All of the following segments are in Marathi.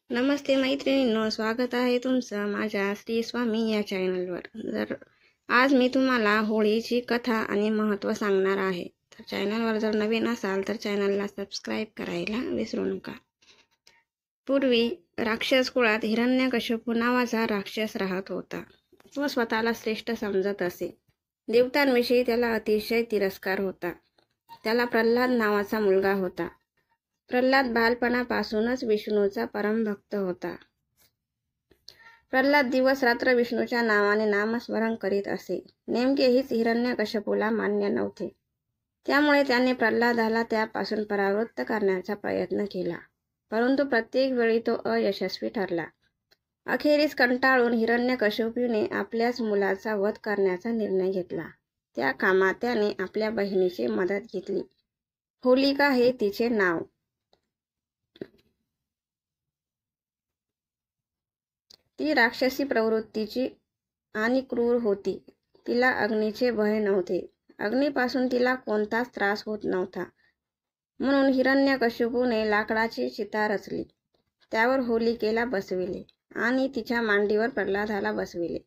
नमस्ते मैत्रिणींनो, स्वागत आहे तुमचं माझ्या श्री स्वामी या चॅनलवर। आज मी तुम्हाला होळीची कथा आणि महत्त्व सांगणार आहे। तर चॅनलवर जर नवीन असाल तर चॅनलला सबस्क्राईब करायला विसरू नका। पूर्वी राक्षस कुळात हिरण्यकशिपू नावाचा राक्षस राहत होता। तो स्वतःला श्रेष्ठ समजत असे। देवतांविषयी त्याला अतिशय तिरस्कार होता। त्याला प्रल्हाद नावाचा मुलगा होता। प्रल्हाद बालपणापासूनच विष्णूचा परमभक्त होता। प्रल्हाद दिवस रात्र विष्णूच्या नावाने नामस्मरण करीत असे। नेमके हीच हिरण्यकशिपूला मान्य नव्हते। त्यामुळे त्याने प्रल्हादाला त्यापासून परावृत्त करण्याचा प्रयत्न केला, परंतु प्रत्येक वेळी तो अयशस्वी ठरला। अखेरीस कंटाळून हिरण्यकशिपूने आपल्याच मुलाचा वध करण्याचा निर्णय घेतला। त्या कामात त्याने आपल्या बहिणीची मदत घेतली। होलिका हे तिचे नाव। ती राक्षसी प्रवृत्तीची आणि क्रूर होती। तिला अग्नीचे भय नव्हते। अग्नीपासून तिला कोणताच त्रास होत नव्हता। म्हणून हिरण्यकशिपूने लाकडाची चिता रचली, त्यावर होलिकेला बसविले आणि तिच्या मांडीवर प्रल्हादाला बसविले।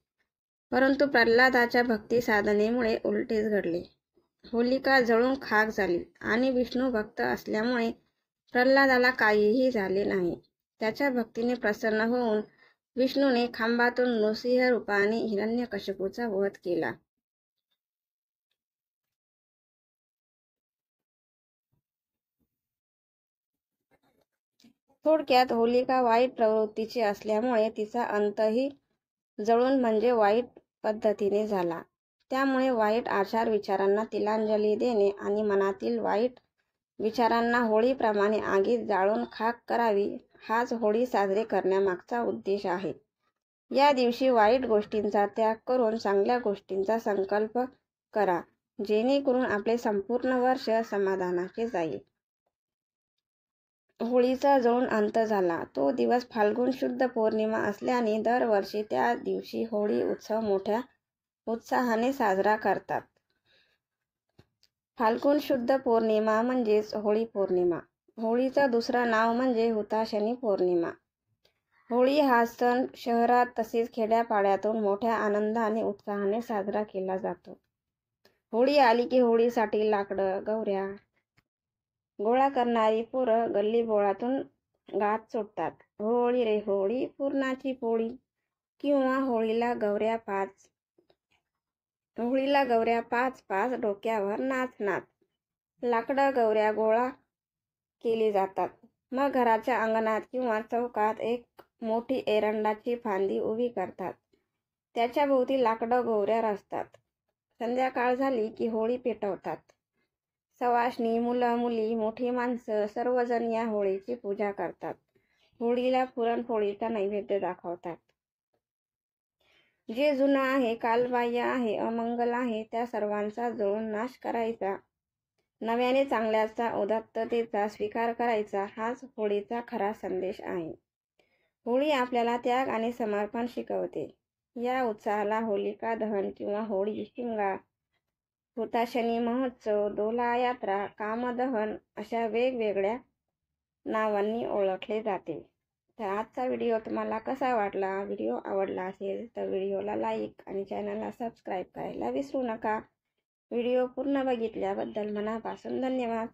परंतु प्रल्हादाच्या भक्ती साधनेमुळे उलटेच घडले। होलिका जळून खाक झाली आणि विष्णू भक्त असल्यामुळे प्रल्हादाला काहीही झाले नाही। त्याच्या भक्तीने प्रसन्न होऊन विष्णूने खांबातून नृसिंह रूपाने हिरण्यकशिपूचा वध केला। थोडक्यात होलिका वाईट प्रवृत्तीची असल्यामुळे तिचा अंतही जळून म्हणजे वाईट पद्धतीने झाला। त्यामुळे वाईट आचार विचारांना तिलांजली देणे आणि मनातील वाईट विचारांना होळीप्रमाणे आगीत जाळून खाक करावी, हाच होळी साजरी करण्यामागचा उद्देश आहे। या दिवशी वाईट गोष्टींचा त्याग करून चांगल्या गोष्टींचा संकल्प करा, जेणेकरून आपले संपूर्ण वर्ष समाधानाचे जाईल। होळीचा जळून अंत झाला। तो दिवस फाल्गुन शुद्ध पौर्णिमा असल्याने दरवर्षी त्या दिवशी होळी उत्सव मोठ्या उत्साहाने साजरा करतात। फाल्गुन शुद्ध पौर्णिमा म्हणजेच होळी पौर्णिमा। होळीचं दुसरं नाव म्हणजे हुताशनी पौर्णिमा। होळी हा सण शहरात तसेच खेड्यापाड्यातून मोठ्या आनंदाने उत्साहाने साजरा केला जातो। होळी आली की होळीसाठी लाकडं, गवऱ्या गोळा करणारी पोरं गल्लीबोळातून गात चोटतात। होळी रे होळी पुरणाची पोळी, किंवा होळीला गवऱ्या पाच पाच डोक्यावर नाच नाच। लाकडं गवऱ्या गोळा केली जातात। मग घराच्या अंगणात किंवा चौकात एक मोठी एरंडाची फांदी उभी करतात। त्याच्या भोवती लाकडं गवऱ्या रचतात। संध्याकाळ झाली की होळी पेटवतात। सवाष्णी, मुलं मुली, मोठी माणसं सर्वजण या होळीची पूजा करतात। होळीला पुरणपोळीचा नैवेद्य दाखवतात। जे जुनं आहे, कालबाह्य आहे, अमंगल आहे त्या सर्वांचा जळून नाश करायचा, नव्याने चांगल्याचा उदात्ततेचा स्वीकार करायचा, हाच होळीचा खरा संदेश आहे। होळी आपल्याला त्याग आणि समर्पण शिकवते। या उत्सवाला होलिका दहन किंवा होळी शिमगा, हुताशनी महोत्सव, डोला यात्रा, कामदहन अशा वेगवेगळ्या नावांनी ओळखले जाते। तर आजचा व्हिडिओ तुम्हाला कसा वाटला? व्हिडिओ आवडला असेल तर व्हिडिओला लाईक आणि चॅनलला सबस्क्राईब करायला विसरू नका। व्हिडिओ पूर्ण बघितल्याबद्दल मनापासून धन्यवाद।